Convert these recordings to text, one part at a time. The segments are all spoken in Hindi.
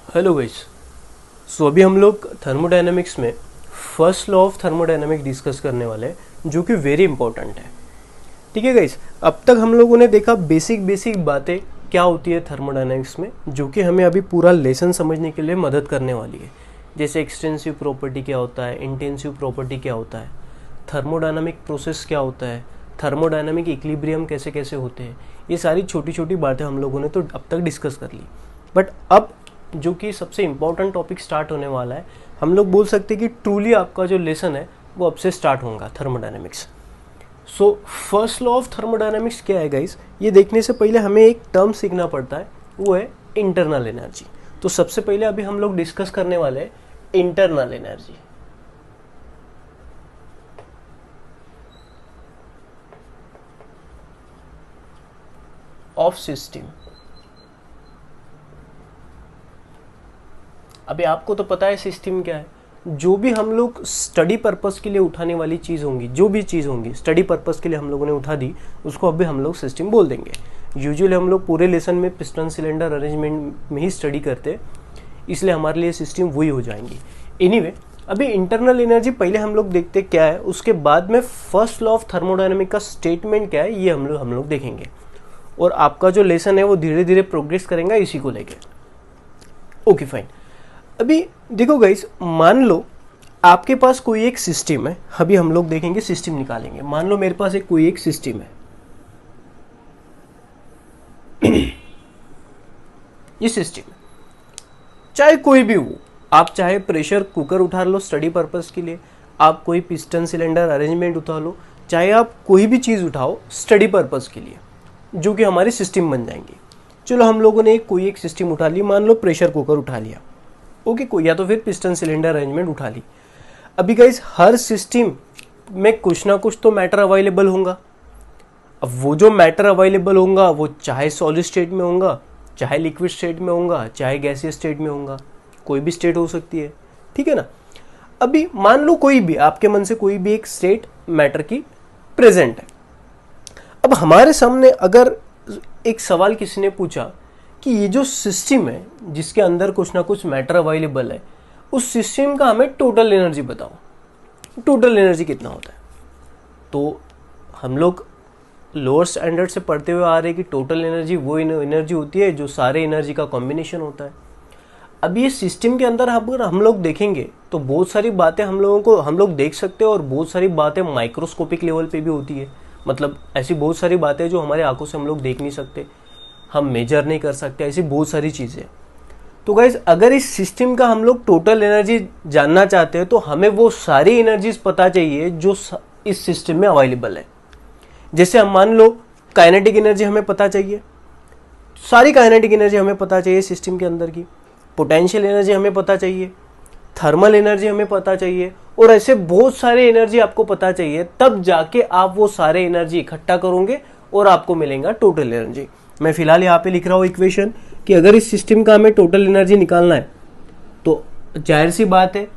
Hello guys. सो अभी हम लोग थर्मोडायनेमिक्स में first law of thermodynamics discuss करने वाले हैं, जो कि वेरी इंपॉर्टेंट है। ठीक है गाइस, अब तक हम लोगों ने देखा बेसिक बातें क्या होती है थर्मोडायनेमिक्स में, जो कि हमें अभी पूरा लेसन समझने के लिए मदद करने वाली है। जैसे एक्सटेंसिव प्रॉपर्टी क्या होता है, इंटेंसिव प्रॉपर्टी क्या होता है, थर्मोडायनामिक प्रोसेस क्या होता है, थर्मोडायनामिक इक्विलिब्रियम कैसे कैसे होते हैं। ये सारी छोटी छोटी बातें हम लोगों ने तो अब तक डिस्कस कर ली। बट अब जो कि सबसे इम्पॉर्टेंट टॉपिक स्टार्ट होने वाला है, हम लोग बोल सकते हैं कि ट्रूली आपका जो लेसन है वो अब से स्टार्ट होगा thermodynamics. So first law of thermodynamics क्या है गाइस, ये देखने से पहले हमें एक टर्म सीखना पड़ता है, वो है इंटरनल एनर्जी। तो सबसे पहले अभी हम लोग डिस्कस करने वाले हैं इंटरनल एनर्जी। Of system. अभी आपको तो पता है सिस्टम क्या है। जो भी हम लोग स्टडी पर्पस के लिए उठाने वाली चीज़ होंगी, जो भी चीज़ होंगी स्टडी पर्पस के लिए हम लोगों ने उठा दी, उसको अभी हम लोग सिस्टम बोल देंगे। यूजुअली हम लोग पूरे लेसन में पिस्टन सिलेंडर अरेंजमेंट में ही स्टडी करते हैं, इसलिए हमारे लिए सिस्टम वही हो जाएंगी। एनीवे, अभी इंटरनल एनर्जी पहले हम लोग देखते क्या है, उसके बाद में फर्स्ट लॉ ऑफ थर्मोडायनेमिक का स्टेटमेंट क्या है, ये हम लोग देखेंगे। और आपका जो लेसन है वो धीरे धीरे प्रोग्रेस करेगा इसी को लेके। Okay fine. अभी देखो गाइस, मान लो आपके पास कोई एक सिस्टम है। अभी हम लोग देखेंगे, सिस्टम निकालेंगे। मान लो मेरे पास कोई एक सिस्टम है ये सिस्टम चाहे कोई भी हो, आप चाहे प्रेशर कुकर उठा लो स्टडी पर्पस के लिए, आप कोई पिस्टन सिलेंडर अरेंजमेंट उठा लो, चाहे आप कोई भी चीज़ उठाओ स्टडी पर्पस के लिए, जो कि हमारी सिस्टम बन जाएंगी। चलो हम लोगों ने कोई एक सिस्टम उठा ली, मान लो प्रेशर कुकर उठा लिया, ओके कोई, या तो फिर पिस्टन सिलेंडर अरेंजमेंट उठा ली। अभी गाइस, हर सिस्टम में कुछ ना कुछ तो मैटर अवेलेबल होगा। अब वो जो मैटर अवेलेबल होगा वो चाहे सॉलिड स्टेट में होगा, चाहे लिक्विड स्टेट में होगा, चाहे गैसियस स्टेट में होगा, कोई भी स्टेट हो सकती है। ठीक है ना। अभी मान लो कोई भी, आपके मन से कोई भी एक स्टेट मैटर की प्रेजेंट है। अब हमारे सामने अगर एक सवाल किसी ने पूछा कि ये जो सिस्टम है जिसके अंदर कुछ ना कुछ मैटर अवेलेबल है, उस सिस्टम का हमें टोटल एनर्जी बताओ, टोटल एनर्जी कितना होता है। तो हम लोग लोअर स्टैंडर्ड से पढ़ते हुए आ रहे हैं कि टोटल एनर्जी वो एनर्जी होती है जो सारे एनर्जी का कॉम्बिनेशन होता है। अब ये सिस्टम के अंदर अगर हम लोग देखेंगे तो बहुत सारी बातें हम लोग देख सकते हैं, और बहुत सारी बातें माइक्रोस्कोपिक लेवल पे भी होती है। मतलब ऐसी बहुत सारी बातें जो हमारे आंखों से हम लोग देख नहीं सकते, हम मेजर नहीं कर सकते, ऐसी बहुत सारी चीज़ें। तो गाइज, अगर इस सिस्टम का हम लोग टोटल एनर्जी जानना चाहते हैं तो हमें वो सारी एनर्जीज पता चाहिए जो इस सिस्टम में अवेलेबल है। जैसे हम मान लो काइनेटिक एनर्जी हमें पता चाहिए, सारी काइनेटिक एनर्जी हमें पता चाहिए सिस्टम के अंदर की, पोटेंशियल एनर्जी हमें पता चाहिए, थर्मल एनर्जी हमें पता चाहिए, और ऐसे बहुत सारे एनर्जी आपको पता चाहिए। तब जाके आप वो सारे एनर्जी इकट्ठा करोगे और आपको मिलेगा टोटल एनर्जी। मैं फिलहाल यहाँ पे लिख रहा हूँ इक्वेशन कि अगर इस सिस्टम का हमें टोटल एनर्जी निकालना है तो जाहिर सी बात है,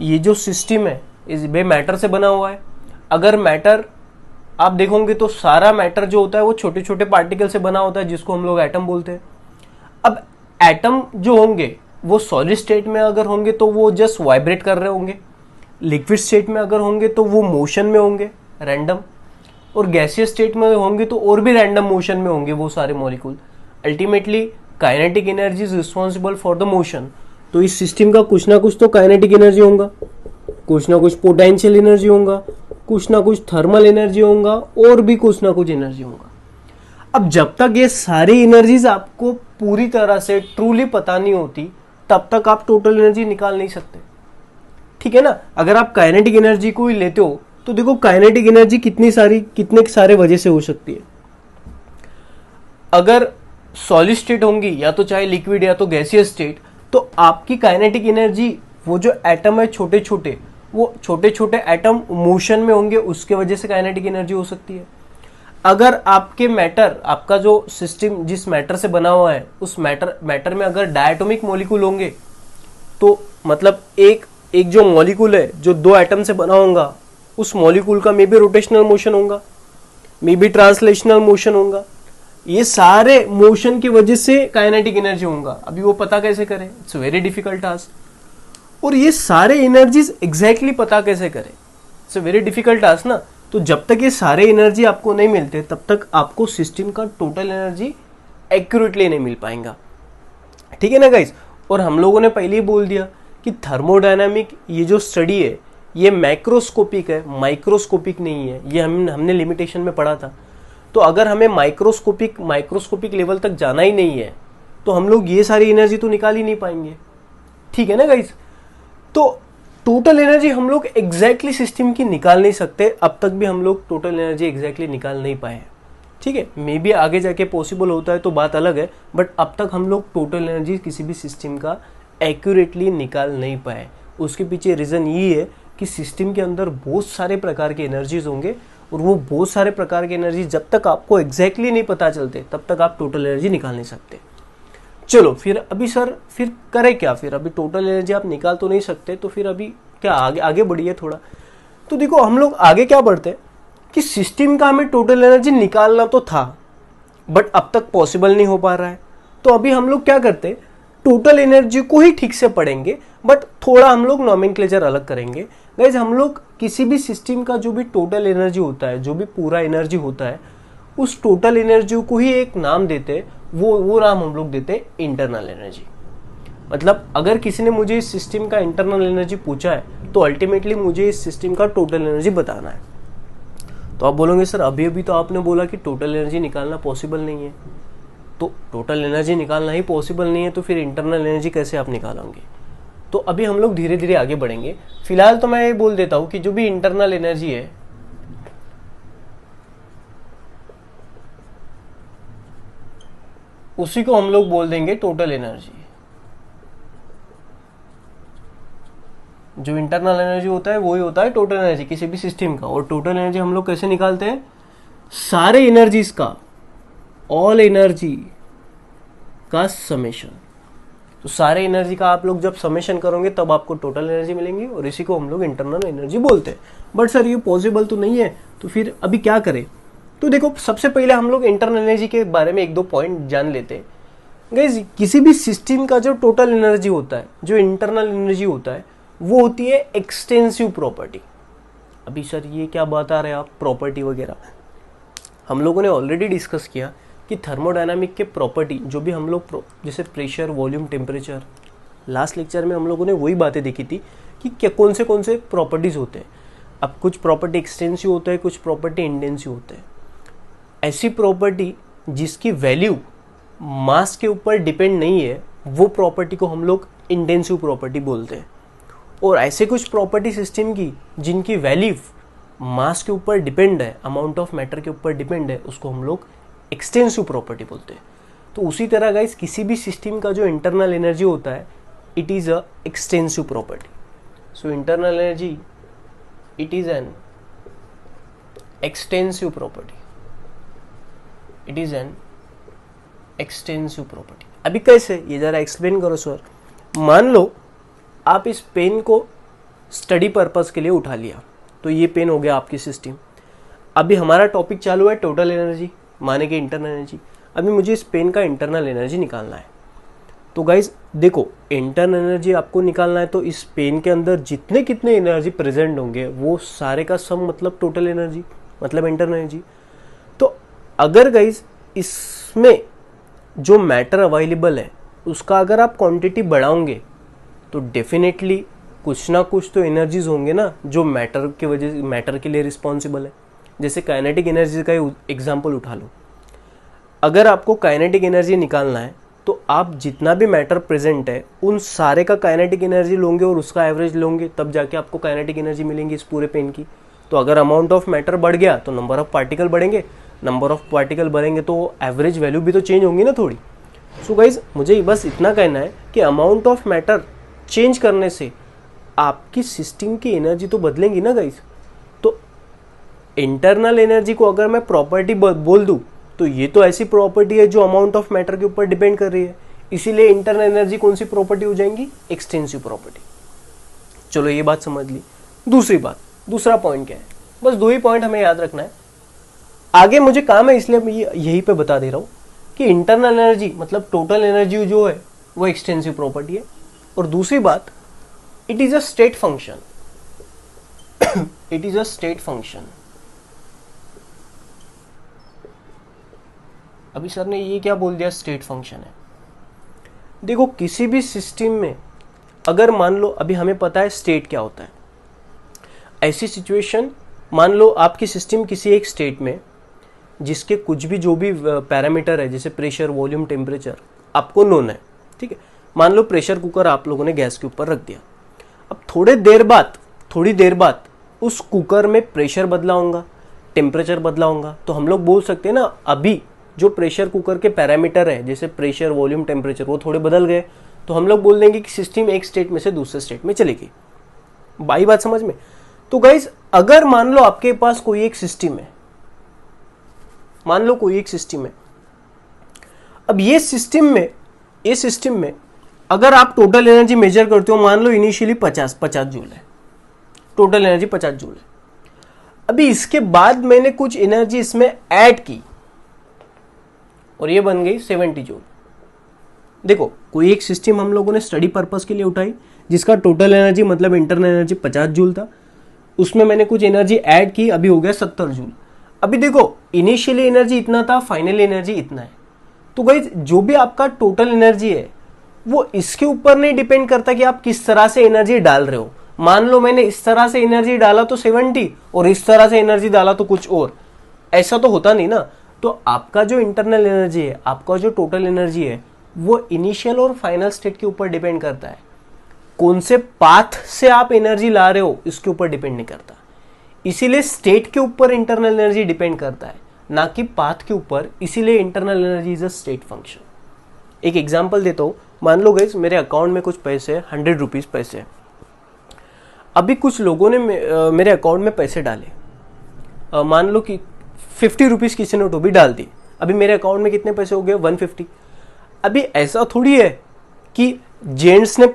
ये जो सिस्टम है इस बे मैटर से बना हुआ है। अगर मैटर आप देखोगे तो सारा मैटर जो होता है वो छोटे छोटे पार्टिकल से बना होता है, जिसको हम लोग एटम बोलते हैं। अब एटम जो होंगे वो सॉलिड स्टेट में अगर होंगे तो वो जस्ट वाइब्रेट कर रहे होंगे, लिक्विड स्टेट में अगर होंगे तो वो मोशन में होंगे रैंडम, और गैसियस स्टेट में होंगे तो और भी रैंडम मोशन में होंगे वो सारे molecule. Ultimately kinetic energy is responsible for the motion. तो इस सिस्टम का कुछ ना कुछ तो काइनेटिक एनर्जी होगा, कुछ ना कुछ पोटेंशियल एनर्जी होगा, कुछ ना कुछ थर्मल एनर्जी होगा, और भी कुछ ना कुछ एनर्जी होगा। अब जब तक ये सारी एनर्जीज आपको पूरी तरह से ट्रूली पता नहीं होती, तब तक आप टोटल एनर्जी निकाल नहीं सकते। ठीक है ना। अगर आप काइनेटिक एनर्जी को ही लेते हो तो देखो काइनेटिक एनर्जी कितने सारे वजह से हो सकती है। अगर सॉलिड स्टेट होंगी, या तो चाहे लिक्विड या तो गैसियस स्टेट, तो आपकी काइनेटिक एनर्जी, वो जो एटम है छोटे छोटे, वो छोटे छोटे एटम मोशन में होंगे, उसके वजह से काइनेटिक एनर्जी हो सकती है। अगर आपके मैटर, आपका जो सिस्टम जिस मैटर से बना हुआ है, उस मैटर में अगर डायटोमिक मॉलिक्यूल होंगे, तो मतलब एक जो मॉलिक्यूल है जो दो एटम से बना होगा, उस मॉलिक्यूल का मे बी रोटेशनल मोशन होगा, मे बी ट्रांसलेशनल मोशन होगा, ये सारे मोशन की वजह से काइनेटिक एनर्जी होगा। अभी वो पता कैसे करें? It's very difficult task. और ये सारे एनर्जीज एग्जैक्टली पता कैसे करें? इट्स वेरी डिफिकल्ट टास्क ना। तो जब तक ये सारे एनर्जी आपको नहीं मिलते तब तक आपको सिस्टम का टोटल एनर्जी एक्यूरेटली नहीं मिल पाएगा, ठीक है ना गाइस। और हम लोगों ने पहले ही बोल दिया कि थर्मोडायनामिक ये जो स्टडी है ये मैक्रोस्कोपिक है, माइक्रोस्कोपिक नहीं है। ये हमने लिमिटेशन में पढ़ा था। तो अगर हमें माइक्रोस्कोपिक लेवल तक जाना ही नहीं है तो हम लोग ये सारी एनर्जी तो निकाल ही नहीं पाएंगे, ठीक है ना गाइस। तो टोटल एनर्जी हम लोग एग्जैक्टली सिस्टम की निकाल नहीं सकते। अब तक भी हम लोग टोटल एनर्जी एग्जैक्टली निकाल नहीं पाए, ठीक है। मे बी आगे जाके पॉसिबल होता है तो बात अलग है, बट अब तक हम लोग टोटल एनर्जी किसी भी सिस्टम का एक्यूरेटली निकाल नहीं पाए। उसके पीछे रीज़न ये है कि सिस्टम के अंदर बहुत सारे प्रकार के एनर्जीज होंगे और वो बहुत सारे प्रकार के एनर्जी जब तक आपको एग्जैक्टली नहीं पता चलते तब तक आप टोटल एनर्जी निकाल नहीं सकते। चलो फिर अभी सर फिर करें क्या? फिर अभी टोटल एनर्जी आप निकाल तो नहीं सकते, तो फिर अभी क्या आगे बढ़िए थोड़ा। तो देखो हम लोग आगे क्या बढ़ते कि सिस्टम का हमें टोटल एनर्जी निकालना तो था बट अब तक पॉसिबल नहीं हो पा रहा है। तो अभी हम लोग क्या करते, टोटल एनर्जी को ही ठीक से पढ़ेंगे बट थोड़ा हम लोग नॉमेनक्लेचर अलग करेंगे। गाइज हम लोग किसी भी सिस्टम का जो भी टोटल एनर्जी होता है, जो भी पूरा एनर्जी होता है, उस टोटल एनर्जी को ही एक नाम देते हैं। वो नाम हम लोग देते हैं इंटरनल एनर्जी। मतलब अगर किसी ने मुझे इस सिस्टम का इंटरनल एनर्जी पूछा है तो अल्टीमेटली मुझे इस सिस्टम का टोटल एनर्जी बताना है। तो आप बोलोगे सर अभी तो आपने बोला कि टोटल एनर्जी निकालना पॉसिबल नहीं है। तो टोटल एनर्जी निकालना ही पॉसिबल नहीं है तो फिर इंटरनल एनर्जी कैसे आप निकालोगे? तो अभी हम लोग धीरे धीरे आगे बढ़ेंगे। फिलहाल तो मैं ये बोल देता हूं कि जो भी इंटरनल एनर्जी है उसी को हम लोग बोल देंगे टोटल एनर्जी। जो इंटरनल एनर्जी होता है वही होता है टोटल एनर्जी किसी भी सिस्टम का। और टोटल एनर्जी हम लोग कैसे निकालते हैं? सारे एनर्जीज का, ऑल एनर्जी का समेशन। तो सारे एनर्जी का आप लोग जब समेशन करोगे तब आपको टोटल एनर्जी मिलेंगी और इसी को हम लोग इंटरनल एनर्जी बोलते हैं। बट सर ये पॉसिबल तो नहीं है, तो फिर अभी क्या करें? तो देखो सबसे पहले हम लोग इंटरनल एनर्जी के बारे में एक दो पॉइंट जान लेते हैं। गाइस किसी भी सिस्टम का जो टोटल एनर्जी होता है, जो इंटरनल एनर्जी होता है, वो होती है एक्सटेंसिव प्रॉपर्टी। अभी सर ये क्या बता रहे हैं आप, प्रॉपर्टी वगैरह? हम लोगों ने ऑलरेडी डिस्कस किया कि थर्मोडायनामिक के प्रॉपर्टी जो भी हम लोग जैसे pressure, volume, temperature, last lecture में हम लोगों ने वही बातें देखी थी कि क्या कौन से प्रॉपर्टीज होते हैं। अब कुछ प्रॉपर्टी एक्सटेंसिव होता है, कुछ प्रॉपर्टी इंटेंसिव होते हैं। ऐसी प्रॉपर्टी जिसकी वैल्यू मास के ऊपर डिपेंड नहीं है वो प्रॉपर्टी को हम लोग इंटेंसिव प्रॉपर्टी बोलते हैं। और ऐसे कुछ प्रॉपर्टी सिस्टम की जिनकी वैल्यू मास के ऊपर डिपेंड है, अमाउंट ऑफ मैटर के ऊपर डिपेंड है, उसको हम लोग एक्सटेंसिव प्रॉपर्टी बोलते हैं। तो उसी तरह गाइस किसी भी सिस्टम का जो इंटरनल एनर्जी होता है it is a extensive property. So internal energy it is an extensive property, it is an extensive property. अभी कैसे, ये ज़रा एक्सप्लेन करो सर। मान लो आप इस पेन को स्टडी पर्पस के लिए उठा लिया, तो ये पेन हो गया आपकी सिस्टम। अभी हमारा टॉपिक चालू है टोटल एनर्जी, माने कि इंटरनल एनर्जी। अभी मुझे इस पेन का इंटरनल एनर्जी निकालना है। तो गाइज देखो, इंटरनल एनर्जी आपको निकालना है तो इस पेन के अंदर जितने कितने एनर्जी प्रेजेंट होंगे वो सारे का सम मतलब टोटल एनर्जी, मतलब इंटरनल एनर्जी। तो अगर गाइज इसमें जो मैटर अवेलेबल है उसका अगर आप क्वांटिटी बढ़ाओगे तो डेफिनेटली कुछ ना कुछ तो एनर्जीज होंगे ना जो मैटर के लिए रिस्पॉन्सिबल है। जैसे काइनेटिक एनर्जी का एग्जांपल उठा लो। अगर आपको काइनेटिक एनर्जी निकालना है तो आप जितना भी मैटर प्रेजेंट है उन सारे का काइनेटिक एनर्जी लोगे और उसका एवरेज लोगे, तब जाके आपको काइनेटिक एनर्जी मिलेंगी इस पूरे पेन की। तो अगर अमाउंट ऑफ मैटर बढ़ गया तो नंबर ऑफ पार्टिकल बढ़ेंगे, नंबर ऑफ पार्टिकल बढ़ेंगे तो एवरेज वैल्यू भी तो चेंज होंगी ना थोड़ी। सो गाइज मुझे बस इतना कहना है कि अमाउंट ऑफ मैटर चेंज करने से आपकी सिस्टम की एनर्जी तो बदलेंगी ना गाइज। तो इंटरनल एनर्जी को अगर मैं प्रॉपर्टी बोल दूं तो ये तो ऐसी प्रॉपर्टी है जो अमाउंट ऑफ मैटर के ऊपर डिपेंड कर रही है, इसीलिए इंटरनल एनर्जी कौन सी प्रॉपर्टी हो जाएंगी? Extensive property. चलो ये बात समझ ली। दूसरी बात, दूसरा पॉइंट क्या है? बस दो ही पॉइंट हमें याद रखना है। आगे मुझे काम है इसलिए मैं यहीं पे बता दे रहा हूं कि इंटरनल एनर्जी मतलब टोटल एनर्जी जो है वो एक्सटेंसिव प्रॉपर्टी है। और दूसरी बात, it is a state function. It is a state function. अभी सर ने ये क्या बोल दिया, स्टेट फंक्शन है। देखो किसी भी सिस्टम में अगर मान लो, अभी हमें पता है स्टेट क्या होता है, ऐसी सिचुएशन मान लो आपकी सिस्टम किसी एक स्टेट में जिसके कुछ भी जो भी पैरामीटर है जैसे प्रेशर, वॉल्यूम, टेम्परेचर आपको नोन है, ठीक है। मान लो प्रेशर कुकर आप लोगों ने गैस के ऊपर रख दिया। अब थोड़ी देर बाद उस कुकर में प्रेशर बदला होगा, टेम्परेचर बदला होगा, तो हम लोग बोल सकते हैं ना अभी जो प्रेशर कुकर के पैरामीटर है जैसे प्रेशर, वॉल्यूम, टेम्परेचर वो थोड़े बदल गए, तो हम लोग बोल देंगे कि सिस्टम एक स्टेट में से दूसरे स्टेट में चलेगी। बाई बात समझ में? तो गाइस अगर मान लो आपके पास कोई एक सिस्टम है, मान लो कोई एक सिस्टम है, अब ये सिस्टम में अगर आप टोटल एनर्जी मेजर करते हो, मान लो इनिशियली 50 जूल है, टोटल एनर्जी 50 जूल है। अभी इसके बाद मैंने कुछ एनर्जी इसमें ऐड की और ये बन गई 70 जूल। देखो कोई एक सिस्टम हम लोगों ने स्टडी पर्पस के लिए उठाई जिसका टोटल एनर्जी मतलब इंटरनल एनर्जी 50 जूल था, उसमें मैंने कुछ एनर्जी ऐड की, अभी हो गया 70 जूल। अभी देखो इनिशियली एनर्जी इतना था, फाइनल एनर्जी इतना है। तो गाइस जो भी आपका टोटल एनर्जी है वो इसके ऊपर नहीं डिपेंड करता कि आप किस तरह से एनर्जी डाल रहे हो। मान लो मैंने इस तरह से एनर्जी डाला तो 70 और इस तरह से एनर्जी डाला तो कुछ और, ऐसा तो होता नहीं ना। तो आपका जो इंटरनल एनर्जी है, आपका जो टोटल एनर्जी है वो इनिशियल और फाइनल स्टेट के ऊपर डिपेंड करता है। कौन से पाथ से आप एनर्जी ला रहे हो इसके ऊपर डिपेंड नहीं करता। इसीलिए स्टेट के ऊपर इंटरनल एनर्जी डिपेंड करता है, ना कि पाथ के ऊपर। इसीलिए internal energy is a state function. एक एग्जांपल देता हूं, मान लो गाइस मेरे अकाउंट में कुछ पैसे है, 100 रुपीज पैसे है। अभी कुछ लोगों ने मेरे अकाउंट में पैसे डाले, मान लो कि 50 रुपीज किसी ने तो भी डाल दी। अभी मेरे अकाउंट में कितने पैसे हो गए, 150। अभी ऐसा थोड़ी है कि जेंट्स ने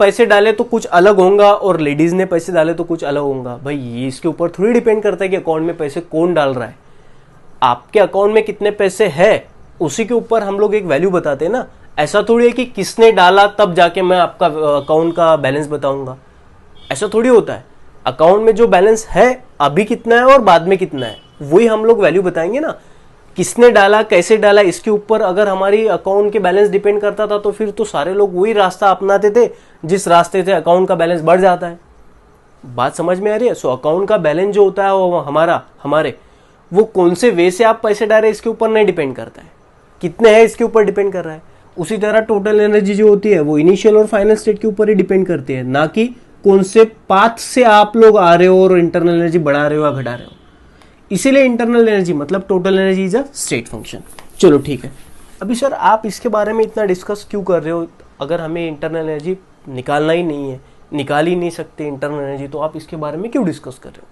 पैसे डाले तो कुछ अलग होगा और लेडीज ने पैसे डाले तो कुछ अलग होगा। भाई ये इसके ऊपर थोड़ी डिपेंड करता है कि अकाउंट में पैसे कौन डाल रहा है। आपके अकाउंट में कितने पैसे है उसी के ऊपर हम लोग एक वैल्यू बताते हैं ना। ऐसा थोड़ी है कि किसने डाला तब जाके मैं आपका अकाउंट का बैलेंस बताऊंगा, ऐसा थोड़ी होता है। अकाउंट में जो बैलेंस है अभी कितना है और बाद में कितना है वही हम लोग वैल्यू बताएंगे ना। किसने डाला, कैसे डाला, इसके ऊपर अगर हमारी अकाउंट के बैलेंस डिपेंड करता था तो फिर तो सारे लोग वही रास्ता अपनाते थे जिस रास्ते से अकाउंट का बैलेंस बढ़ जाता है। बात समझ में आ रही है? सो अकाउंट का बैलेंस जो होता है वो हमारे वो कौन से वे से आप पैसे डाल रहे इसके ऊपर नहीं डिपेंड करता है, कितने हैं इसके ऊपर डिपेंड कर रहा है। उसी तरह टोटल एनर्जी जो होती है वो इनिशियल और फाइनल स्टेट के ऊपर ही डिपेंड करती है, ना कि कौन से पाथ से आप लोग आ रहे हो और इंटरनल एनर्जी बढ़ा रहे हो या घटा रहे हो। इसीलिए इंटरनल एनर्जी मतलब total energy is a state function. चलो ठीक है। अभी सर आप इसके बारे में इतना डिस्कस क्यों कर रहे हो? अगर हमें इंटरनल एनर्जी निकालना ही नहीं है, निकाल ही नहीं सकते इंटरनल एनर्जी, तो आप इसके बारे में क्यों डिस्कस कर रहे हो?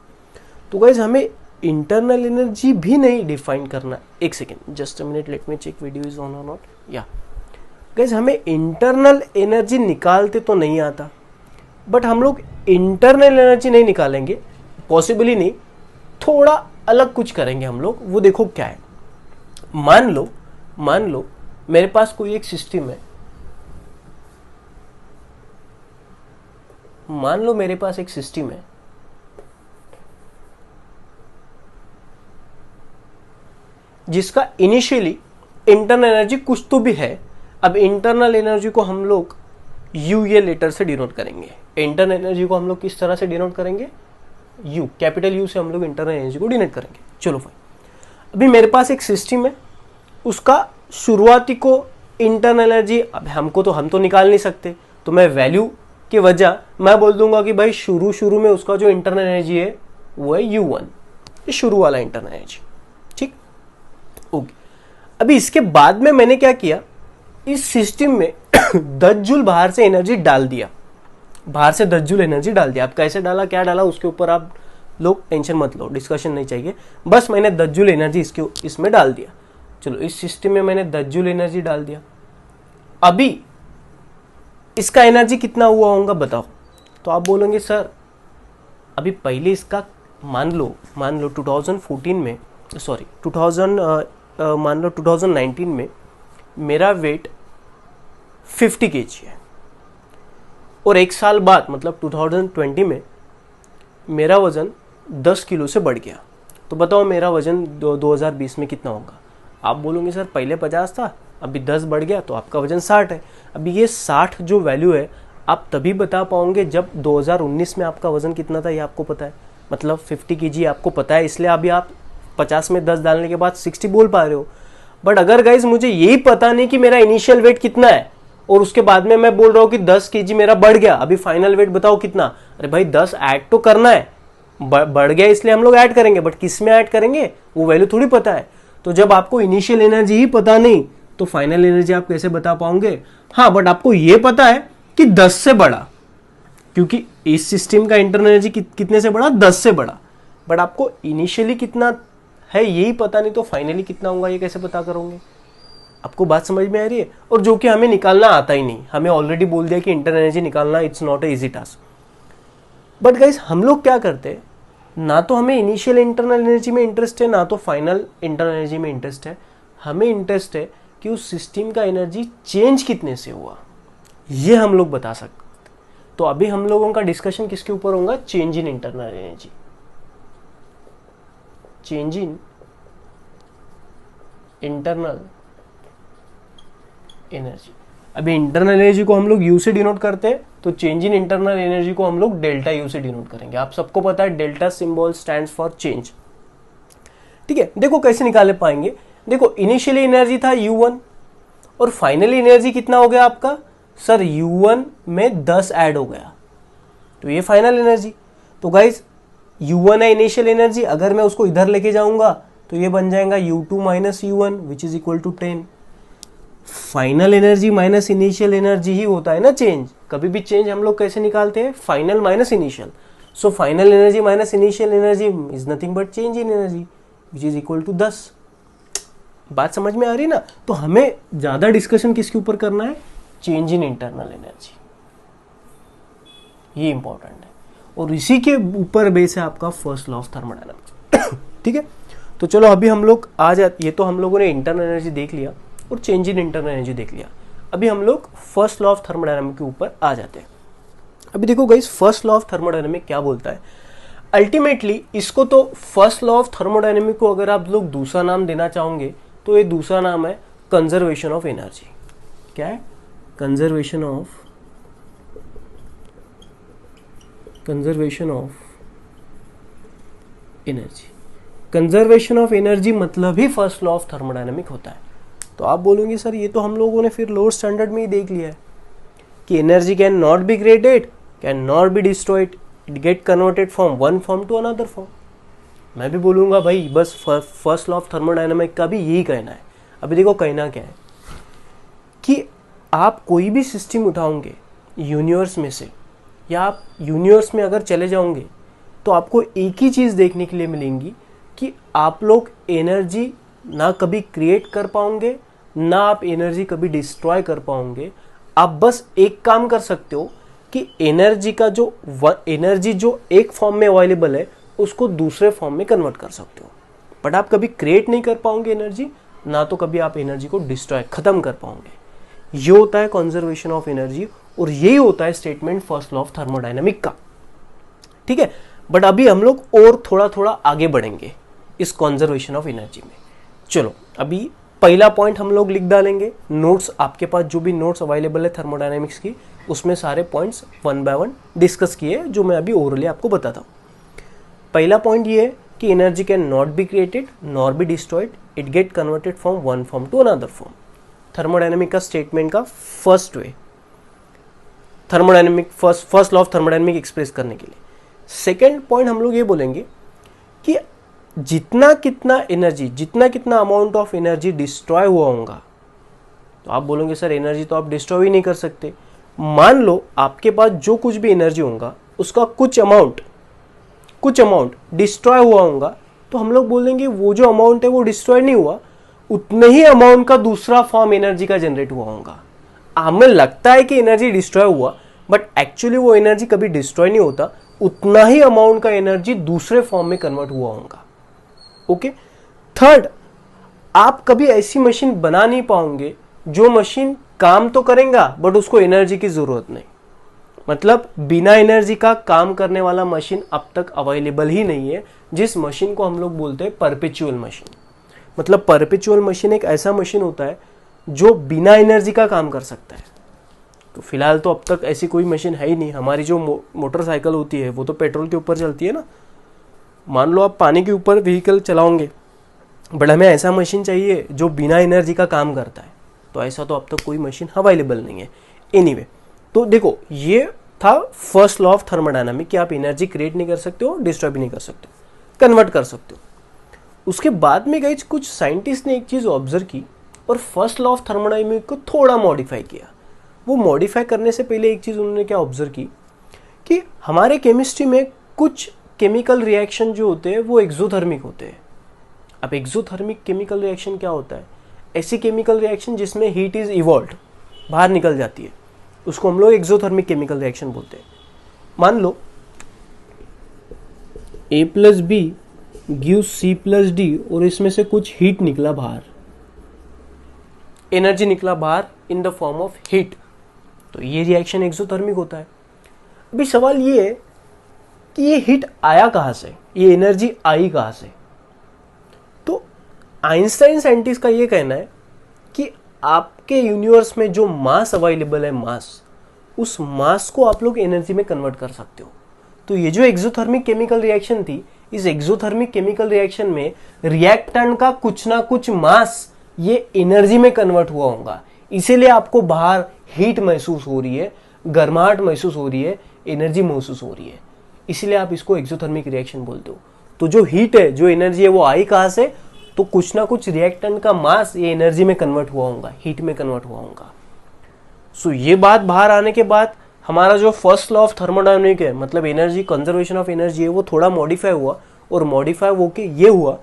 तो गाइज हमें इंटरनल एनर्जी भी नहीं डिफाइन करना। एक second, just a minute, let me check video is on और नॉट। या गाइज हमें इंटरनल एनर्जी निकालते तो नहीं आता, बट हम लोग इंटरनल एनर्जी नहीं निकालेंगे, पॉसिबल ही नहीं। थोड़ा अलग कुछ करेंगे हम लोग, वो देखो क्या है। मान लो मेरे पास कोई एक सिस्टम है, मान लो मेरे पास एक सिस्टम है जिसका इनिशियली इंटरनल एनर्जी कुछ तो भी है। अब इंटरनल एनर्जी को हम लोग यू ये लेटर से डिनोट करेंगे। इंटरनल एनर्जी को हम लोग किस तरह से डिनोट करेंगे? यू, कैपिटल यू से हम लोग इंटरनल एनर्जी को डिनोट करेंगे। चलो फाइन। अभी मेरे पास एक सिस्टम है, उसका शुरुआती को इंटरनल एनर्जी, अब हम तो निकाल नहीं सकते, तो मैं वैल्यू की वजह मैं बोल दूंगा कि भाई शुरू में उसका जो इंटरनल एनर्जी है वो है U1, ये शुरू वाला इंटरनल एनर्जी, ठीक ओके। अभी इसके बाद में मैंने क्या किया, इस सिस्टम में 10 जूल बाहर से एनर्जी डाल दिया, बाहर से 10 जूल एनर्जी डाल दिया। अब कैसे डाला, क्या डाला, उसके ऊपर आप लोग टेंशन मत लो, डिस्कशन नहीं चाहिए, बस मैंने 10 जूल एनर्जी इसमें डाल दिया। चलो इस सिस्टम में मैंने 10 जूल एनर्जी डाल दिया। अभी इसका एनर्जी कितना हुआ होगा बताओ? तो आप बोलेंगे सर अभी पहले इसका मान लो 2014 में सॉरी 2000 मान लो 2019 में मेरा वेट 50 kg है और एक साल बाद मतलब 2020 में मेरा वज़न 10 किलो से बढ़ गया। तो बताओ मेरा वज़न 2020 में कितना होगा? आप बोलोगे सर पहले 50 था, अभी 10 बढ़ गया, तो आपका वज़न 60 है। अभी ये 60 जो वैल्यू है आप तभी बता पाओगे जब 2019 में आपका वज़न कितना था ये आपको पता है। मतलब 50 kg आपको पता है, इसलिए अभी आप 50 में 10 डालने के बाद 60 बोल पा रहे हो। बट अगर गाइज मुझे यही पता नहीं कि मेरा इनिशियल वेट कितना है और उसके बाद में मैं बोल रहा हूँ कि 10 kg मेरा बढ़ गया, अभी फाइनल वेट बताओ कितना? अरे भाई 10 ऐड तो करना है, बढ़ गया इसलिए हम लोग ऐड करेंगे, बट किस में ऐड करेंगे वो वैल्यू थोड़ी पता है। तो जब आपको इनिशियल एनर्जी ही पता नहीं तो फाइनल एनर्जी आप कैसे बता पाओगे? हाँ, बट आपको ये पता है कि 10 से बढ़ा, क्योंकि इस सिस्टम का इंटरनल एनर्जी कितने से बढ़ा? 10 से बढ़ा। बट आपको इनिशियली कितना है यही पता नहीं, तो फाइनली कितना होगा ये कैसे पता करोगे? आपको बात समझ में आ रही है? और जो कि हमें निकालना आता ही नहीं, हमें ऑलरेडी बोल दिया कि इंटरनल एनर्जी निकालना it's not a easy task. But guys हम लोग क्या करते हैं, ना तो हमें इनिशियल इंटरनल एनर्जी में इंटरेस्ट है ना तो फाइनल इंटरनल एनर्जी में इंटरेस्ट है। हमें इंटरेस्ट है कि उस सिस्टम का एनर्जी चेंज कितने से हुआ, ये हम लोग बता सकते। तो अभी हम लोगों का डिस्कशन किसके ऊपर होगा? Change in internal energy. Change in internal energy. अभी इंटरनल एनर्जी को हम लोग यू से डिनोट करते हैं, तो चेंज इन इंटरनल एनर्जी को हम लोग डेल्टा यू से डिनोट करेंगे। आप सबको पता है delta symbol stands for change. ठीक है, देखो कैसे निकाले पाएंगे। देखो इनिशियली एनर्जी था U1 और फाइनली एनर्जी कितना हो गया आपका? सर U1 में 10 ऐड हो गया, तो ये फाइनल एनर्जी। तो गाइज U1 है इनिशियल एनर्जी, अगर मैं उसको इधर लेके जाऊंगा तो ये बन जाएगा U2 minus U1 which is equal to 10। Final energy minus initial energy ही होता है ना चेंज। कभी भी चेंज हम लोग कैसे निकालते हैं? Final minus initial. So final energy minus initial energy is nothing but change in energy which is equal to 10। बात समझ में आ रही ना? तो हमें ज्यादा डिस्कशन किसके ऊपर करना है? चेंज इन इंटरनल एनर्जी, ये इंपॉर्टेंट है। और इसी के ऊपर बेस है आपका फर्स्ट लॉ ऑफ थर्मोडायनामिक्स। ठीक है, तो चलो अभी हम लोग आ जाते, ये तो हम लोगों ने इंटरनल एनर्जी देख लिया और चेंज इन इंटरनल एनर्जी देख लिया। अभी हम लोग फर्स्ट लॉ ऑफ थर्मोडायनामिक्स के ऊपर आ जाते हैं। अभी देखो guys first law of thermodynamics क्या बोलता है अल्टीमेटली। इसको तो फर्स्ट लॉ ऑफ थर्मोडायनामिक्स को अगर आप लोग दूसरा नाम देना चाहोगे तो ये दूसरा नाम है कंजर्वेशन ऑफ एनर्जी। क्या है? Conservation of energy. Conservation of energy मतलब ही फर्स्ट लॉ ऑफ थर्मोडायनामिक्स होता है। तो आप बोलोगे सर ये तो हम लोगों ने फिर लोअर स्टैंडर्ड में ही देख लिया है कि energy can not be created, can not be destroyed, it get converted from one form to another form. मैं भी बोलूंगा भाई बस फर्स्ट लॉ ऑफ थर्मोडायनामिक्स का भी यही कहना है। अभी देखो कहना क्या है कि आप कोई भी सिस्टम उठाओगे यूनिवर्स में से, या आप यूनिवर्स में अगर चले जाओगे तो आपको एक ही चीज़ देखने के लिए मिलेंगी कि आप लोग एनर्जी ना कभी क्रिएट कर पाओगे ना आप एनर्जी कभी डिस्ट्रॉय कर पाओगे। आप बस एक काम कर सकते हो कि एनर्जी जो एक फॉर्म में अवेलेबल है उसको दूसरे फॉर्म में कन्वर्ट कर सकते हो, बट आप कभी क्रिएट नहीं कर पाओगे एनर्जी, ना तो कभी आप एनर्जी को डिस्ट्रॉय खत्म कर पाओगे। ये होता है कंजर्वेशन ऑफ एनर्जी और यही होता है statement first law of thermodynamics का। ठीक है, बट अभी हम लोग और थोड़ा थोड़ा आगे बढ़ेंगे इस कंजर्वेशन ऑफ एनर्जी में। चलो अभी पहला पॉइंट हम लोग लिख डालेंगे। नोट्स आपके पास जो भी नोट्स अवेलेबल है थर्मोडायनामिक्स की उसमें सारे points one by one discuss किए जो मैं अभी ओरली आपको बताता हूँ। पहला पॉइंट ये है कि energy can not be created nor be destroyed, it get converted from one form to another form. Thermodynamic का स्टेटमेंट का first way, thermodynamic first law of thermodynamic express करने के लिए। सेकेंड पॉइंट हम लोग ये बोलेंगे कि जितना कितना अमाउंट ऑफ एनर्जी डिस्ट्रॉय हुआ होगा, तो आप बोलोगे सर एनर्जी तो आप डिस्ट्रॉय ही नहीं कर सकते। मान लो आपके पास जो कुछ भी एनर्जी होगा उसका कुछ अमाउंट डिस्ट्रॉय हुआ होगा, तो हम लोग बोलेंगे वो जो अमाउंट है वो डिस्ट्रॉय नहीं हुआ, उतने ही अमाउंट का दूसरा फॉर्म एनर्जी का जनरेट हुआ होगा। हमें लगता है कि एनर्जी डिस्ट्रॉय हुआ, बट एक्चुअली वो एनर्जी कभी डिस्ट्रॉय नहीं होता, उतना ही अमाउंट का एनर्जी दूसरे फॉर्म में कन्वर्ट हुआ होगा। ओके, थर्ड, आप कभी ऐसी मशीन बना नहीं पाओगे जो मशीन काम तो करेगा बट उसको एनर्जी की जरूरत नहीं। मतलब बिना एनर्जी का काम करने वाला मशीन अब तक अवेलेबल ही नहीं है, जिस मशीन को हम लोग बोलते हैं परपेचुअल मशीन। मतलब परपेचुअल मशीन एक ऐसा मशीन होता है जो बिना एनर्जी का काम कर सकता है। तो फिलहाल तो अब तक ऐसी कोई मशीन है ही नहीं। हमारी जो मोटरसाइकिल होती है वो तो पेट्रोल के ऊपर चलती है ना। मान लो आप पानी के ऊपर व्हीकल चलाओगे, बट हमें ऐसा मशीन चाहिए जो बिना एनर्जी का काम करता है। तो ऐसा तो अब तक कोई मशीन अवेलेबल नहीं है। एनीवे, तो देखो ये था फर्स्ट लॉ ऑफ थर्मोडायनामिक कि आप एनर्जी क्रिएट नहीं कर सकते हो, डिस्ट्रॉय भी नहीं कर सकते हो, कन्वर्ट कर सकते हो। उसके बाद में गाइस कुछ साइंटिस्ट ने एक चीज ऑब्जर्व की और फर्स्ट लॉ ऑफ थर्मोडायनामिक को थोड़ा मॉडिफाई किया। वो मॉडिफाई करने से पहले एक चीज उन्होंने क्या ऑब्जर्व की कि हमारे केमिस्ट्री में कुछ केमिकल रिएक्शन जो होते हैं वो एक्सोथर्मिक होते हैं। अब एक्सोथर्मिक केमिकल रिएक्शन क्या होता है? ऐसी केमिकल रिएक्शन जिसमें हीट इज इवॉल्व्ड, बाहर निकल जाती है, उसको हम लोग एक्सोथर्मिक केमिकल रिएक्शन बोलते हैं। मान लो A plus b gives C plus d और इसमें से कुछ हीट निकला बाहर, एनर्जी निकला बाहर in the form of heat, तो ये रिएक्शन एक्सोथर्मिक होता है। अभी सवाल ये है कि ये हीट आया कहां से, ये एनर्जी आई कहां से? तो आइंस्टाइन साइंटिस्ट का ये कहना है कि आपके यूनिवर्स में जो मास अवेलेबल है, मास, उस मास को आप लोग एनर्जी में कन्वर्ट कर सकते हो। तो ये जो एक्सोथर्मिक केमिकल रिएक्शन थी, इस एक्सोथर्मिक केमिकल रिएक्शन में रिएक्टेंट का कुछ ना कुछ मास ये एनर्जी में कन्वर्ट हुआ होगा, इसीलिए आपको बाहर हीट महसूस हो रही है, गर्माहट महसूस हो रही है, एनर्जी महसूस हो रही है, इसीलिए आप इसको एक्सोथर्मिक रिएक्शन बोलते हो। तो जो हीट है, जो एनर्जी है, वो आई कहां से? तो कुछ ना कुछ रिएक्टेंट का मास ये एनर्जी में कन्वर्ट हुआ होगा, हीट में कन्वर्ट हुआ होगा। सो ये बात बाहर आने के बाद हमारा जो फर्स्ट लॉ ऑफ थर्मोडायनामिक है, मतलब एनर्जी कंजर्वेशन ऑफ एनर्जी है, वो थोड़ा मॉडिफाई हुआ। और मॉडिफाई होके ये हुआ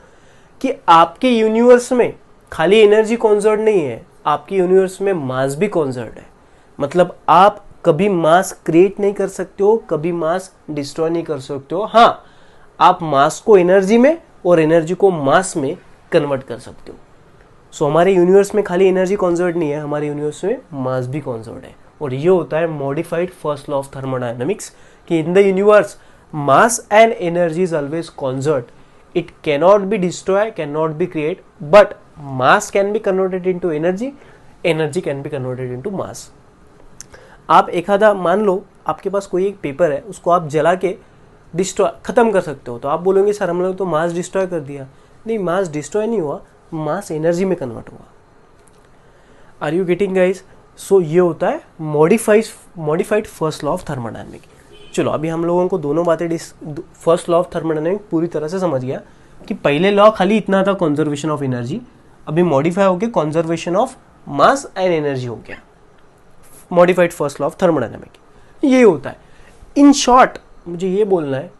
कि आपके यूनिवर्स में खाली एनर्जी कॉन्जर्व नहीं है, आपके यूनिवर्स में मास भी कॉन्जर्व है। मतलब आप कभी मास क्रिएट नहीं कर सकते हो, कभी मास डिस्ट्रॉय नहीं कर सकते हो। हाँ, आप मास को एनर्जी में और एनर्जी को मास में कन्वर्ट कर सकते हो। सो हमारे यूनिवर्स में खाली एनर्जी कॉन्जर्व नहीं है, हमारे यूनिवर्स में मास भी कॉन्जर्व है। और ये होता है modified first law of thermodynamics कि in the universe mass and energy is always conserve. It cannot be destroy, cannot be create, but mass can be converted into energy, energy can be converted into mass. आप एक आधा, मान लो आपके पास कोई एक पेपर है, उसको आप जला के डिस्ट्रॉय खत्म कर सकते हो। तो आप बोलोगे सर हम लोग तो मास डिस्ट्रॉय कर दिया। नहीं, मास डिस्ट्रॉय नहीं हुआ, मास एनर्जी में कन्वर्ट हुआ। Are you getting guys? So ये होता है modified first law of thermodynamic. चलो अभी हम लोगों को दोनों बातें फर्स्ट लॉ ऑफ थर्मोडायनामिक पूरी तरह से समझ गया कि पहले लॉ खाली इतना था, कंजर्वेशन ऑफ एनर्जी, अभी मॉडिफाई हो गया conservation of mass and energy हो गया, modified first law of thermodynamic. ये होता है इन शॉर्ट। मुझे ये बोलना है,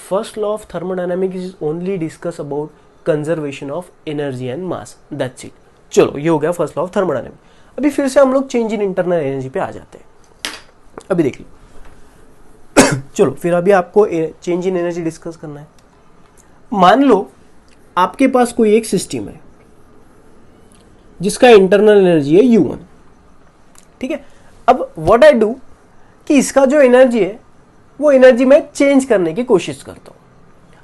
first law of thermodynamic is only discuss about conservation of energy and mass, that's it. चलो ये हो गया फर्स्ट लॉ ऑफ थर्मोडायनामिक। अभी फिर से हम लोग चेंज इन इंटरनल एनर्जी पे आ जाते हैं। अभी देख लो चलो फिर अभी आपको चेंज इन एनर्जी डिस्कस करना है। मान लो आपके पास कोई एक सिस्टम है जिसका इंटरनल एनर्जी है U1, ठीक है। अब व्हाट आई डू कि इसका जो एनर्जी है वो एनर्जी मैं चेंज करने की कोशिश करता हूं।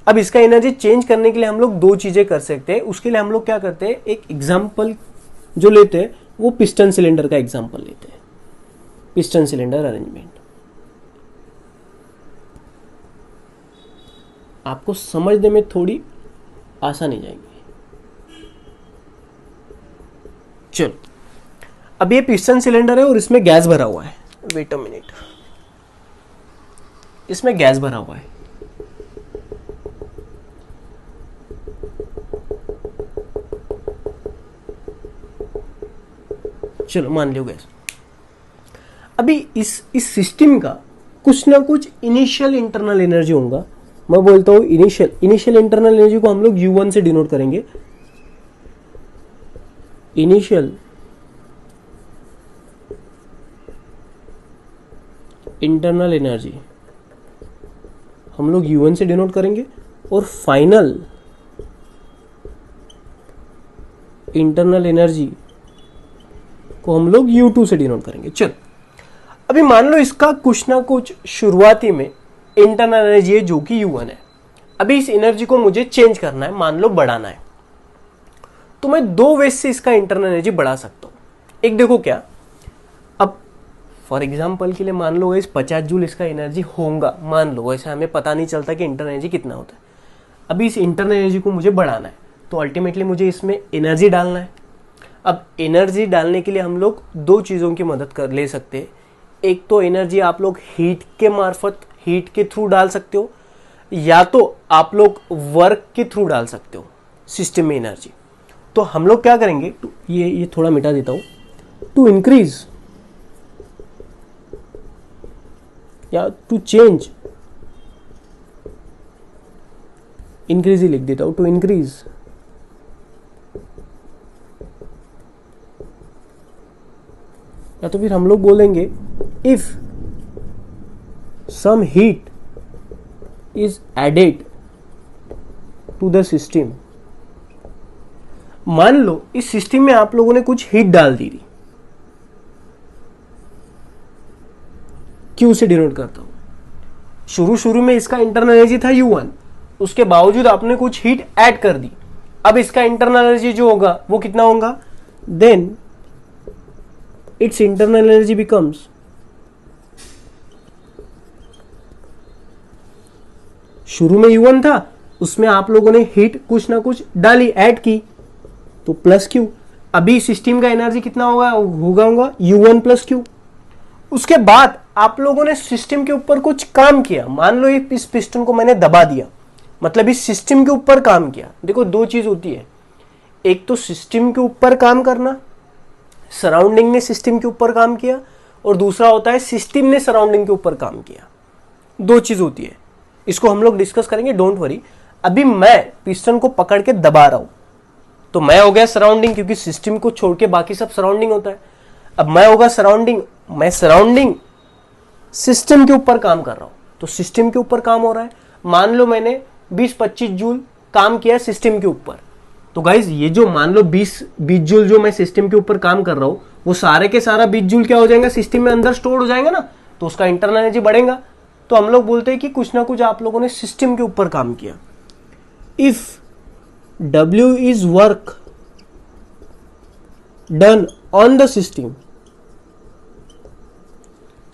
अब इसका एनर्जी चेंज करने के लिए हम लोग दो चीजें कर सकते हैं। उसके लिए हम लोग क्या करते हैं, एक एग्जांपल जो लेते हैं वो पिस्टन सिलेंडर का एग्जांपल लेते हैं, पिस्टन सिलेंडर अरेंजमेंट। आपको समझने में थोड़ी आसानी जाएगी। चलो अब ये पिस्टन सिलेंडर है और इसमें गैस भरा हुआ है। वेट अ मिनट, इसमें गैस भरा हुआ है। चलो मान लियो गैस। अभी इस सिस्टम का कुछ ना कुछ इनिशियल इंटरनल एनर्जी होगा। मैं बोलता हूं इनिशियल इंटरनल एनर्जी को हम लोग U1 से डिनोट करेंगे। इनिशियल इंटरनल एनर्जी हम लोग U1 से डिनोट करेंगे और फाइनल इंटरनल एनर्जी को हम लोग U2 से डिनोट करेंगे। चल अभी मान लो इसका कुछ ना कुछ शुरुआती में इंटरनल एनर्जी है जो कि U1 है। अभी इस एनर्जी को मुझे चेंज करना है, मान लो बढ़ाना है, तो मैं दो वेज से इसका इंटरनल एनर्जी बढ़ा सकता हूं। एक देखो क्या, अब फॉर एग्जांपल के लिए मान लो इस 50 जूल इसका एनर्जी होगा, मान लो, वैसे हमें पता नहीं चलता कि इंटरनल एनर्जी कितना होता है। अभी इस इंटरनल एनर्जी को मुझे बढ़ाना है, तो अल्टीमेटली मुझे इसमें एनर्जी डालना है। अब एनर्जी डालने के लिए हम लोग दो चीज़ों की मदद कर ले सकते हैं। एक तो एनर्जी आप लोग हीट के मार्फत, हीट के थ्रू डाल सकते हो, या तो आप लोग वर्क के थ्रू डाल सकते हो सिस्टम में एनर्जी। तो हम लोग क्या करेंगे, ये थोड़ा मिटा देता हूं, टू इंक्रीज या टू चेंज, इंक्रीज ही लिख देता हूं, टू इंक्रीज या तो फिर हम लोग बोलेंगे if some heat is added to the system. मान लो इस सिस्टम में आप लोगों ने कुछ हीट डाल दी थी, क्यू से डिनोट करता हूं। शुरू में इसका इंटरनल एनर्जी था U1, उसके बावजूद आपने कुछ हीट ऐड कर दी। अब इसका इंटरनल एनर्जी जो होगा वो कितना होगा, then its internal energy becomes शुरू में U1 था, उसमें आप लोगों ने हीट कुछ ना कुछ डाली, ऐड की, तो प्लस क्यू। अभी सिस्टम का एनर्जी कितना होगा U1 प्लस क्यू। उसके बाद आप लोगों ने सिस्टम के ऊपर कुछ काम किया, मान लो इस पिस्टन को मैंने दबा दिया, मतलब इस सिस्टम के ऊपर काम किया। देखो दो चीज होती है, एक तो सिस्टम के ऊपर काम करना, सराउंडिंग ने सिस्टम के ऊपर काम किया, और दूसरा होता है सिस्टम ने सराउंडिंग के ऊपर काम किया। दो चीज होती है, इसको हम लोग डिस्कस करेंगे, डोंट वरी। अभी मैं पिस्टन को पकड़ के दबा रहा हूं, तो मैं हो गया सराउंडिंग, क्योंकि सिस्टम को छोड़ के बाकी सब सराउंडिंग होता है। अब मैं होगा सराउंडिंग, मैं सराउंडिंग सिस्टम के ऊपर काम कर रहा हूं, तो सिस्टम के ऊपर काम हो रहा है। मान लो मैंने 20-25 जूल काम किया सिस्टम के ऊपर, तो गाइज ये जो मान लो 20 जूल जो मैं सिस्टम के ऊपर काम कर रहा हूं, वो सारे के सारा 20 जूल क्या हो जाएगा, सिस्टम में अंदर स्टोर हो जाएगा ना, तो उसका इंटरनल एनर्जी बढ़ेगा। तो हम लोग बोलते हैं कि कुछ ना कुछ आप लोगों ने सिस्टम के ऊपर काम किया। If W is work done on the system,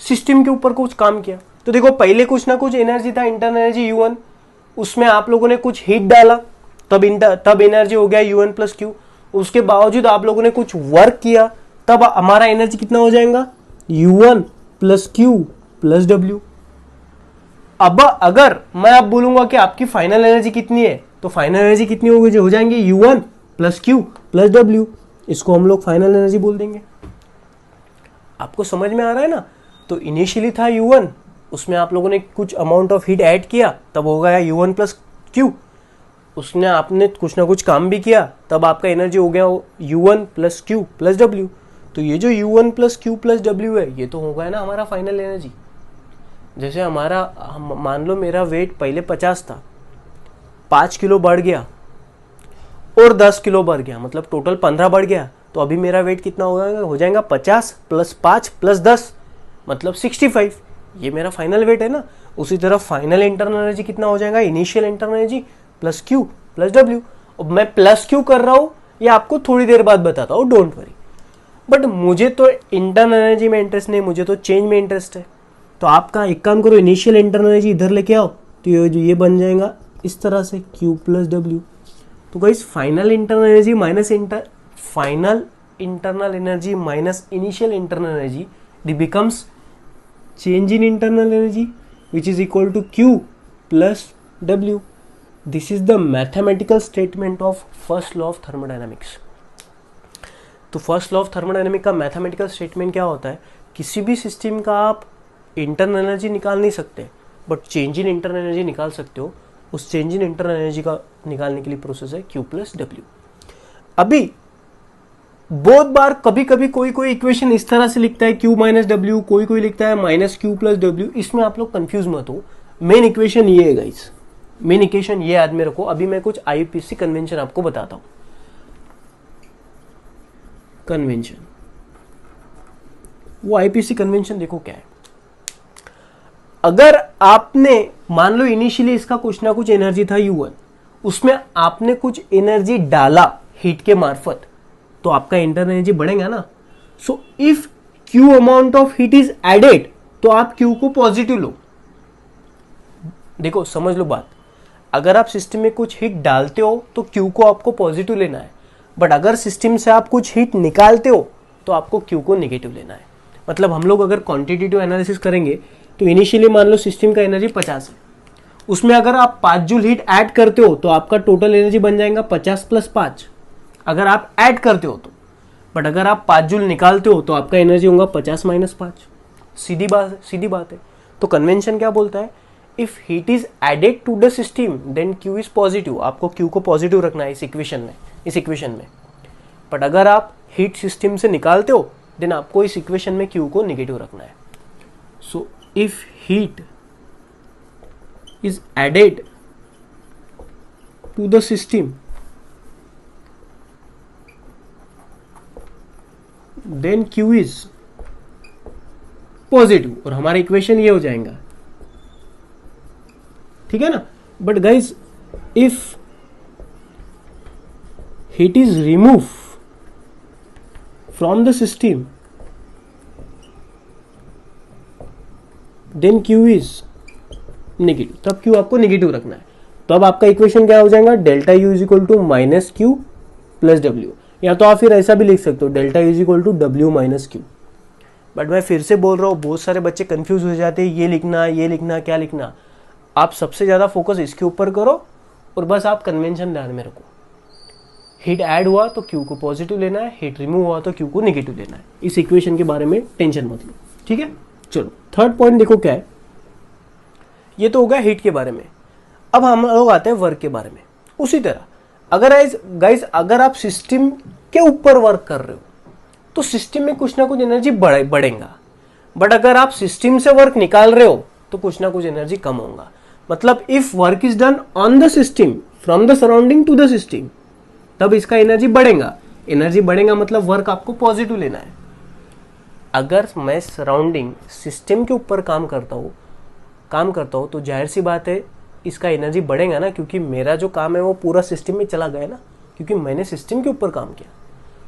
system के ऊपर कुछ काम किया, तो देखो पहले कुछ ना कुछ एनर्जी था, इंटरनल एनर्जी U1, उसमें आप लोगों ने कुछ हीट डाला, तब एनर्जी हो गया U1 प्लस क्यू। उसके बावजूद आप लोगों ने कुछ वर्क किया, तब हमारा एनर्जी कितना हो जाएगा, U1 plus Q plus W। अब अगर मैं आप बोलूंगा कि आपकी फाइनल एनर्जी कितनी है, तो फाइनल एनर्जी कितनी होगी, जो हो जाएंगे U1 plus Q plus W। इसको हम लोग फाइनल एनर्जी बोल देंगे। आपको समझ में आ रहा है ना। तो इनिशियली था U1, उसमें आप लोगों ने कुछ अमाउंट ऑफ हीट ऐड किया, तब हो गया U1 प्लस क्यू। उसने आपने कुछ ना कुछ काम भी किया, तब आपका एनर्जी हो गया U1 plus Q plus W। तो ये जो U1 plus Q plus W है, ये तो हो गया ना हमारा फाइनल एनर्जी। जैसे हमारा मान लो मेरा वेट पहले 50 था, 5 किलो बढ़ गया और 10 किलो बढ़ गया, मतलब टोटल 15 बढ़ गया, तो अभी मेरा वेट कितना हो जाएगा 50 प्लस 5 प्लस 10 मतलब 65। ये मेरा फाइनल वेट है ना। उसी तरह फाइनल इंटरनल एनर्जी कितना हो जाएगा, initial internal energy plus Q plus W। अब मैं प्लस क्यू कर रहा हूँ, ये आपको थोड़ी देर बाद बताता हूँ, डोंट वरी। बट मुझे तो इंटरनल एनर्जी में इंटरेस्ट नहीं, मुझे तो चेंज में इंटरेस्ट है। तो आपका एक काम करो, इनिशियल इंटरनल एनर्जी इधर लेके आओ, तो ये बन जाएगा इस तरह से Q प्लस W। तो guys final internal energy minus final internal energy minus initial internal energy becomes change in internal energy which is equal to Q plus W। This is the mathematical statement of first law of thermodynamics. तो फर्स्ट लॉ ऑफ थर्मोडायनामिक का मैथमेटिकल स्टेटमेंट क्या होता है, किसी भी सिस्टम का आप इंटरनल एनर्जी निकाल नहीं सकते, but change in internal energy निकाल सकते हो। उस चेंज इन इंटरनल एनर्जी का निकालने के लिए प्रोसेस है Q प्लस W। अभी बहुत बार कभी कभी कोई इक्वेशन इस तरह से लिखता है Q माइनस W, कोई लिखता है माइनस Q प्लस W। इसमें आप लोग कंफ्यूज मत हो, मेन इक्वेशन ये है गाइस, मेन इक्वेशन ये याद में रखो। अभी मैं कुछ IUPAC कन्वेंशन आपको बताता हूं। कन्वेंशन। वो आईपीसी कन्वेंशन देखो क्या है। अगर आपने मान लो इनिशियली इसका कुछ ना कुछ एनर्जी था U1, उसमें आपने कुछ एनर्जी डाला हीट के मार्फत, तो आपका इंटरनल एनर्जी बढ़ेगा ना। So if Q amount of heat is added, तो आप Q को पॉजिटिव लो। देखो समझ लो बात, अगर आप सिस्टम में कुछ हीट डालते हो तो Q को आपको पॉजिटिव लेना है, बट अगर सिस्टम से आप कुछ हीट निकालते हो तो आपको Q को नेगेटिव लेना है। मतलब हम लोग अगर क्वांटिटेटिव एनालिसिस करेंगे तो इनिशियली मान लो सिस्टम का एनर्जी 50 है, उसमें अगर आप 5 जूल हीट ऐड करते हो तो आपका टोटल एनर्जी बन जाएगा 50 + 5, अगर आप ऐड करते हो तो। बट अगर आप 5 जूल निकालते हो तो आपका एनर्जी होगा 50 - 5। सीधी बात है। तो कन्वेंशन क्या बोलता है, if heat is added to the system then Q is positive. आपको Q को पॉजिटिव रखना है इस इक्वेशन में। बट अगर आप हीट सिस्टम से निकालते हो देन आपको इस इक्वेशन में Q को नेगेटिव रखना है। So if heat is added to the system then Q is positive, और हमारा इक्वेशन ये हो जाएगा, ठीक है ना। But guys if heat is remove from the system then Q is negative, तब Q आपको नेगेटिव रखना है। तो अब आपका इक्वेशन क्या हो जाएगा, delta U is equal to -Q + W, या तो आप फिर ऐसा भी लिख सकते हो, delta U is equal to W - Q। But मैं फिर से बोल रहा हूँ, बहुत सारे बच्चे कंफ्यूज हो जाते हैं, ये लिखना क्या लिखना। आप सबसे ज़्यादा फोकस इसके ऊपर करो और बस आप कन्वेंशन ध्यान में रखो। हीट ऐड हुआ तो Q को पॉजिटिव लेना है, हीट रिमूव हुआ तो Q को नेगेटिव लेना है। इस इक्वेशन के बारे में टेंशन मत लो, ठीक है। चलो थर्ड पॉइंट देखो क्या है। ये तो हो गया हीट के बारे में। अब हम लोग आते हैं वर्क के बारे में। उसी तरह अगर आप सिस्टम के ऊपर वर्क कर रहे हो तो सिस्टम में कुछ ना कुछ एनर्जी बढ़ेगा, बट अगर आप सिस्टम से वर्क निकाल रहे हो तो कुछ ना कुछ एनर्जी कम होगा। मतलब if work is done on the system from the surrounding to the system, तब इसका एनर्जी बढ़ेगा मतलब वर्क आपको पॉजिटिव लेना है। अगर मैं सराउंडिंग सिस्टम के ऊपर काम करता हूँ तो जाहिर सी बात है इसका एनर्जी बढ़ेगा ना, क्योंकि मेरा जो काम है वो पूरा सिस्टम में चला गया ना, क्योंकि मैंने सिस्टम के ऊपर काम किया।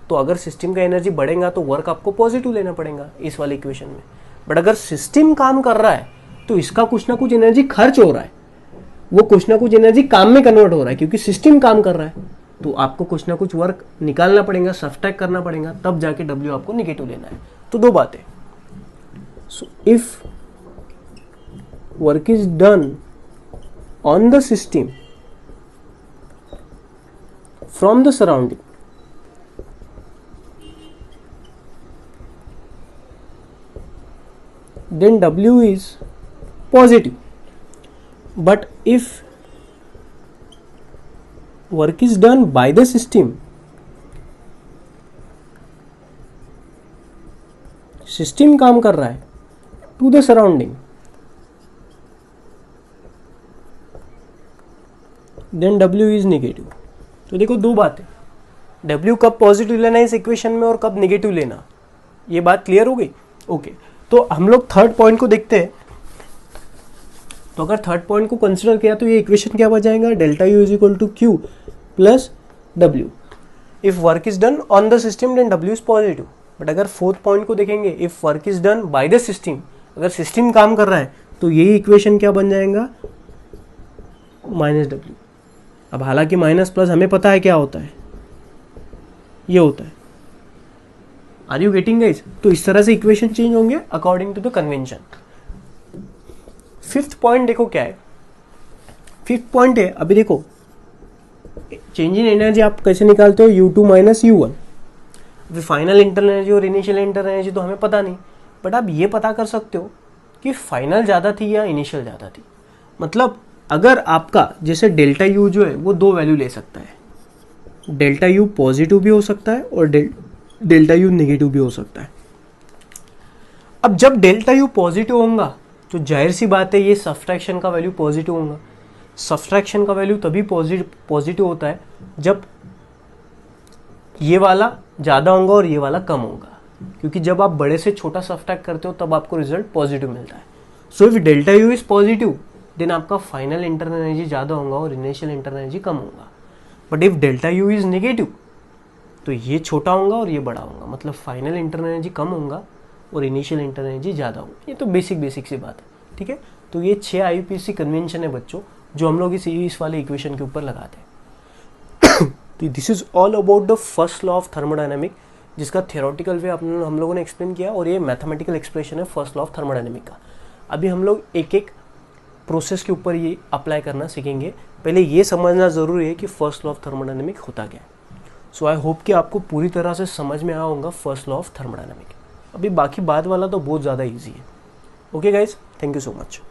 तो अगर सिस्टम का एनर्जी बढ़ेगा तो वर्क आपको पॉजिटिव लेना पड़ेगा इस वाले इक्वेशन में। बट अगर सिस्टम काम कर रहा है तो इसका कुछ ना कुछ एनर्जी खर्च हो रहा है, वो कुछ ना कुछ एनर्जी काम में कन्वर्ट हो रहा है, क्योंकि सिस्टम काम कर रहा है। तो आपको कुछ ना कुछ वर्क निकालना पड़ेगा, सब्ट्रैक्ट करना पड़ेगा, तब जाके W आपको नेगेटिव लेना है। तो दो बातें, so if work is done on the system from the surrounding then W is positive, but if work is done by the system काम कर रहा है to the surrounding, then W is negative। तो देखो दो बातें, W कब पॉजिटिव लेना है इस इक्वेशन में और कब नेगेटिव लेना, ये बात क्लियर हो गई। ओके, तो हम लोग थर्ड पॉइंट को देखते हैं। तो अगर थर्ड पॉइंट को कंसीडर किया तो ये इक्वेशन क्या बन जाएगा, delta U is equal to Q + W। If work is done on the system then W is positive. But अगर फोर्थ पॉइंट को देखेंगे, if work is done by the system, अगर सिस्टम काम कर रहा है तो यही इक्वेशन क्या बन जाएगा, -W। अब हालांकि माइनस प्लस हमें पता है क्या होता है, ये होता है। Are you getting guys? तो इस तरह से इक्वेशन चेंज होंगे according to the convention. Fifth point देखो क्या है। फिफ्थ पॉइंट है, अभी देखो चेंज इन एनर्जी आप कैसे निकालते हो, U2 - U1। अभी फाइनल इंटरनल एनर्जी और इनिशियल इंटरनल एनर्जी तो हमें पता नहीं, बट आप ये पता कर सकते हो कि फाइनल ज़्यादा थी या इनिशियल ज़्यादा थी। मतलब अगर आपका जैसे डेल्टा U जो है वो दो वैल्यू ले सकता है, डेल्टा U पॉजिटिव भी हो सकता है और डेल्टा U नेगेटिव भी हो सकता है। अब जब डेल्टा U पॉजिटिव होगा तो जाहिर सी बात है ये सब्ट्रैक्शन का वैल्यू पॉजिटिव होगा। सब्ट्रैक्शन का वैल्यू तभी पॉजिटिव होता है जब ये वाला ज़्यादा होगा और ये वाला कम होगा, क्योंकि जब आप बड़े से छोटा सब्ट्रैक्ट करते हो तब आपको रिजल्ट पॉजिटिव मिलता है। So if delta U is positive then आपका फाइनल इंटरनल एनर्जी ज़्यादा होगा और इनिशियल इंटरनल एनर्जी कम होगा। But if delta U is negative तो ये छोटा होगा और ये बड़ा होगा, मतलब फाइनल इंटरनल एनर्जी कम होगा और इनिशियल इंटरनल एनर्जी ज़्यादा होगा। ये तो बेसिक सी बात है, ठीक है। तो ये 6 IUPAC कन्वेंशन है बच्चों, जो हम लोग इस वाले इक्वेशन के ऊपर लगाते हैं। तो this is all about the first law of thermodynamic, जिसका थियोरेटिकल वे हम लोगों ने एक्सप्लेन किया, और ये मैथमेटिकल एक्सप्रेशन है फर्स्ट लॉ ऑफ थर्मोडायनामिक का। अभी हम लोग एक एक प्रोसेस के ऊपर ये अप्लाई करना सीखेंगे। पहले ये समझना ज़रूरी है कि फर्स्ट लॉ ऑफ थर्मोडायनामिक होता क्या है। सो आई होप कि आपको पूरी तरह से समझ में आया होगा फर्स्ट लॉ ऑफ थर्मोडायनामिक। अभी बाकी बाद वाला तो बहुत ज़्यादा ईजी है। Okay guys, thank you so much.